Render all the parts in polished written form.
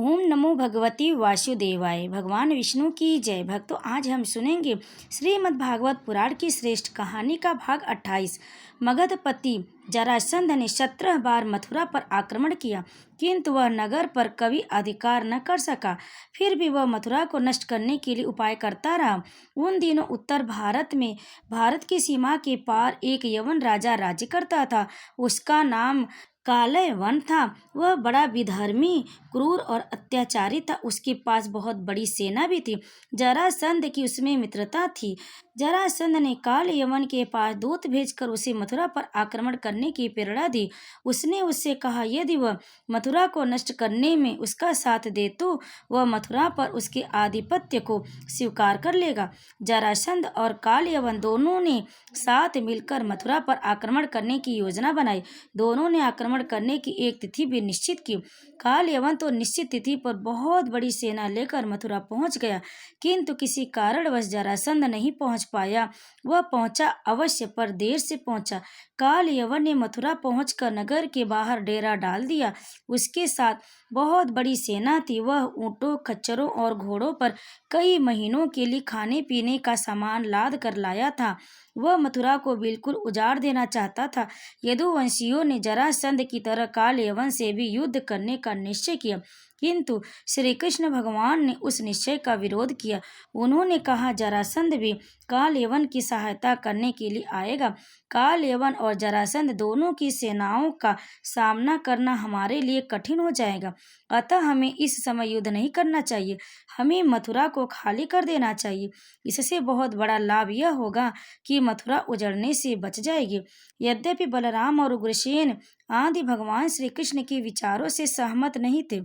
ओम नमो भगवती वासुदेवाय। भगवान विष्णु की जय। भक्तों, आज हम सुनेंगे श्रीमद् भागवत पुराण की श्रेष्ठ कहानी का भाग 28। मगधपति जरासंध ने 17 बार मथुरा पर आक्रमण किया, किंतु वह नगर पर कभी अधिकार न कर सका। फिर भी वह मथुरा को नष्ट करने के लिए उपाय करता रहा। उन दिनों उत्तर भारत में भारत की सीमा के पार एक यवन राजा राज्य करता था। उसका नाम कालयवन था। वह बड़ा विधर्मी, क्रूर और अत्याचारी था। उसके पास बहुत बड़ी सेना भी थी। जरासंध की उसमें मित्रता थी। जरासंध ने कालयवन के पास दूत भेजकर उसे मथुरा पर आक्रमण करने की प्रेरणा दी। उसने उससे कहा, यदि वह मथुरा को नष्ट करने में उसका साथ दे तो वह मथुरा पर उसके आधिपत्य को स्वीकार कर लेगा। जरासंध और कालयवन दोनों ने साथ मिलकर मथुरा पर आक्रमण करने की योजना बनाई। दोनों ने आक्रमण करने की एक तिथि भी निश्चित की। कालयवन तो निश्चित तिथि पर बहुत बड़ी सेना लेकर मथुरा पहुंच गया, किंतु किसी कारणवश जरासंध नहीं पहुंच पाया। वह पहुंचा अवश्य, पर देर से पहुंचा। कालयवन ने मथुरा पहुंचकर नगर के बाहर डेरा डाल दिया। उसके साथ बहुत बड़ी सेना थी। वह ऊंटों, खच्चरों और घोड़ों पर कई महीनों के लिए खाने पीने का सामान लाद कर लाया था। वह मथुरा को बिल्कुल उजाड़ देना चाहता था। यदुवंशियों ने जरासंध की तरह कालयवन से भी युद्ध करने का निश्चय किया, किंतु श्री कृष्ण भगवान ने उस निश्चय का विरोध किया। उन्होंने कहा, जरासंध भी कालयवन की सहायता करने के लिए आएगा। कालयवन और जरासंध दोनों की सेनाओं का सामना करना हमारे लिए कठिन हो जाएगा, अतः हमें इस समय युद्ध नहीं करना चाहिए। हमें मथुरा को खाली कर देना चाहिए। इससे बहुत बड़ा लाभ यह होगा कि मथुरा उजड़ने से बच जाएगी। यद्यपि बलराम और उग्रसेन आदि भगवान श्री कृष्ण के विचारों से सहमत नहीं थे,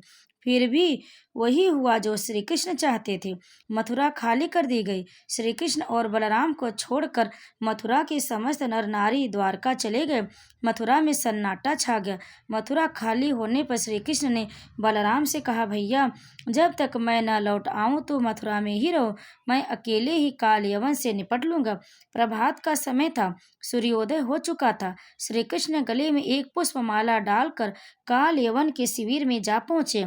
फिर भी वही हुआ जो श्री कृष्ण चाहते थे। मथुरा खाली कर दी गई। श्री कृष्ण और बलराम को छोड़कर मथुरा के समस्त नर नारी द्वारका चले गए। मथुरा में सन्नाटा छा गया। मथुरा खाली होने पर श्री कृष्ण ने बलराम से कहा, भैया, जब तक मैं न लौट आऊं तो मथुरा में ही रहो। मैं अकेले ही कालयवन से निपट लूंगा। प्रभात का समय था। सूर्योदय हो चुका था। श्री कृष्ण गले में एक पुष्पमाला डालकर कालयवन के शिविर में जा पहुंचे।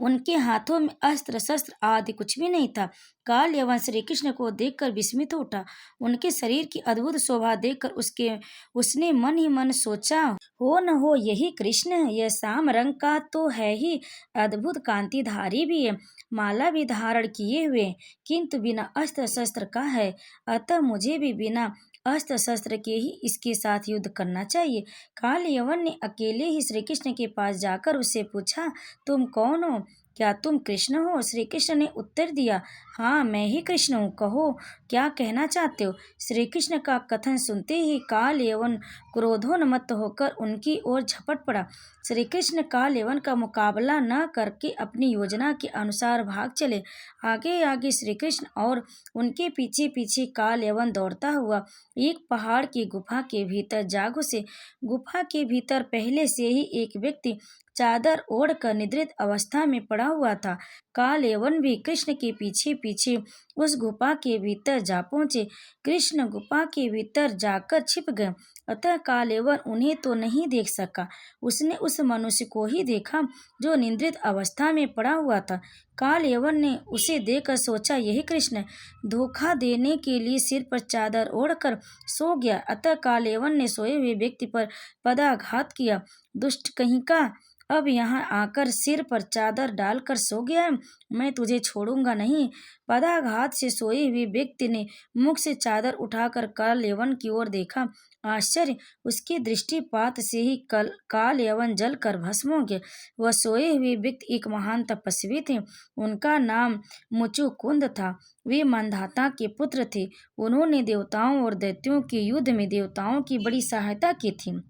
उनके हाथों में अस्त्र शस्त्र आदि कुछ भी नहीं था। कालयवन श्री कृष्ण को देखकर विस्मित हो उठा। उनके शरीर की अद्भुत शोभा देखकर उसने मन ही मन सोचा, हो न हो यही कृष्ण है। यह श्याम रंग का तो है ही, अद्भुत कांतिधारी भी है, माला भी धारण किए हुए, किंतु बिना अस्त्र शस्त्र का है। अतः मुझे भी बिना अस्त्र शस्त्र के ही इसके साथ युद्ध करना चाहिए। कालयवन ने अकेले ही श्री कृष्ण के पास जाकर उससे पूछा, तुम कौन हो? क्या तुम कृष्ण हो? श्री कृष्ण ने उत्तर दिया, हाँ, मैं ही कृष्ण हूँ। कहो, क्या कहना चाहते हो? श्री कृष्ण का कथन सुनते ही कालयवन क्रोधोन्मत्त होकर उनकी ओर झपट पड़ा। श्री कृष्ण कालयवन का मुकाबला न करके अपनी योजना के अनुसार भाग चले। आगे आगे श्री कृष्ण और उनके पीछे पीछे कालयवन दौड़ता हुआ एक पहाड़ की गुफा के भीतर जा घुसे। गुफा के भीतर पहले से ही एक व्यक्ति चादर ओढ़कर निद्रित अवस्था में पड़ा हुआ था। कालयवन भी कृष्ण के पीछे पीछे उस गुफा के भीतर जा पहुंचे। कृष्ण गुफा के भीतर जाकर छिप गए, अतः कालयवन उन्हें तो नहीं देख सका। उसने उस मनुष्य को ही देखा जो निद्रित अवस्था में पड़ा हुआ था। कालयवन ने उसे देखकर सोचा, यही कृष्ण है। धोखा देने के लिए सिर पर चादर ओढ़कर सो गया। अतः कालयवन ने सोए हुए व्यक्ति पर पदाघात किया। दुष्ट कहीं का, अब यहाँ आकर सिर पर चादर डालकर सो गया है, मैं तुझे छोड़ूंगा नहीं। पदाघात से सोए हुए व्यक्ति ने मुख से चादर उठाकर कालयवन की ओर देखा। आश्चर्य! उसकी दृष्टिपात से ही कालयवन जल कर भस्म हो गया। वह सोए हुए व्यक्ति एक महान तपस्वी थे। उनका नाम मुचुकुंद था। वे मंधाता के पुत्र थे। उन्होंने देवताओं और दैत्यों के युद्ध में देवताओं की बड़ी सहायता की थी।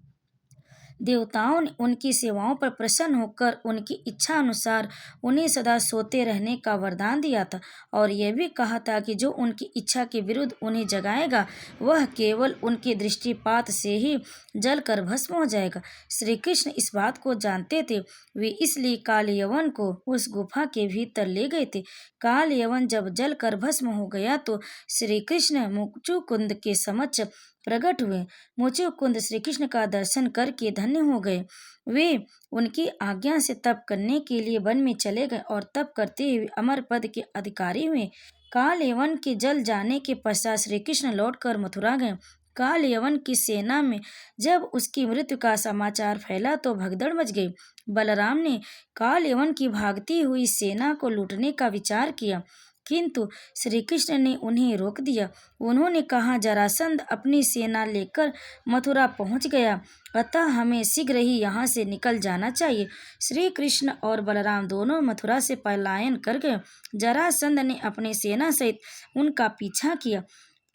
देवताओं ने उनकी सेवाओं पर प्रसन्न होकर उनकी इच्छा अनुसार उन्हें सदा सोते रहने का वरदान दिया था, और यह भी कहा था कि जो उनकी इच्छा के विरुद्ध उन्हें जगाएगा वह केवल उनके दृष्टिपात से ही जलकर भस्म हो जाएगा। श्री कृष्ण इस बात को जानते थे। वे इसलिए कालयवन को उस गुफा के भीतर ले गए थे। कालयवन जब जलकर भस्म हो गया तो श्री कृष्ण मुचुकुंद के समक्ष प्रकट हुए। मुचुकुंद श्री कृष्ण का दर्शन करके धन्य हो गए। वे उनकी आज्ञा से तप करने के लिए वन में चले गए और तप करते हुए अमर पद के अधिकारी हुए। काल यवन के जल जाने के पश्चात श्री कृष्ण लौटकर मथुरा गए। काल यवन की सेना में जब उसकी मृत्यु का समाचार फैला तो भगदड़ मच गई। बलराम ने काल यवन की भागती हुई सेना को लूटने का विचार किया, किंतु श्री कृष्ण ने उन्हें रोक दिया। उन्होंने कहा, जरासंध अपनी सेना लेकर मथुरा पहुंच गया, अतः हमें शीघ्र ही यहाँ से निकल जाना चाहिए। श्री कृष्ण और बलराम दोनों मथुरा से पलायन कर गए। जरासंध ने अपनी सेना सहित उनका पीछा किया,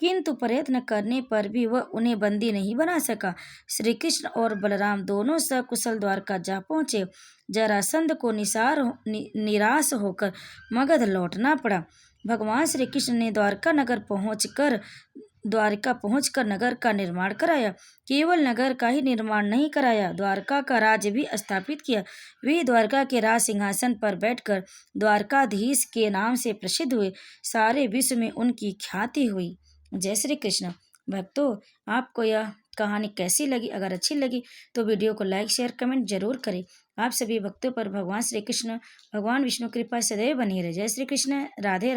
किंतु प्रयत्न करने पर भी वह उन्हें बंदी नहीं बना सका। श्री कृष्ण और बलराम दोनों सकुशल द्वारका जा पहुंचे। जरासंध को निराश होकर मगध लौटना पड़ा। भगवान श्री कृष्ण ने द्वारका पहुंचकर नगर का निर्माण कराया। केवल नगर का ही निर्माण नहीं कराया, द्वारका का राज्य भी स्थापित किया। वे द्वारका के राज सिंहासन पर बैठकर द्वारकाधीश के नाम से प्रसिद्ध हुए। सारे विश्व में उनकी ख्याति हुई। जय श्री कृष्ण। भक्तों, आपको यह कहानी कैसी लगी? अगर अच्छी लगी तो वीडियो को लाइक शेयर कमेंट जरूर करें। आप सभी भक्तों पर भगवान श्री कृष्ण भगवान विष्णु कृपा सदैव बनी रहे। जय श्री कृष्ण। राधे राधे।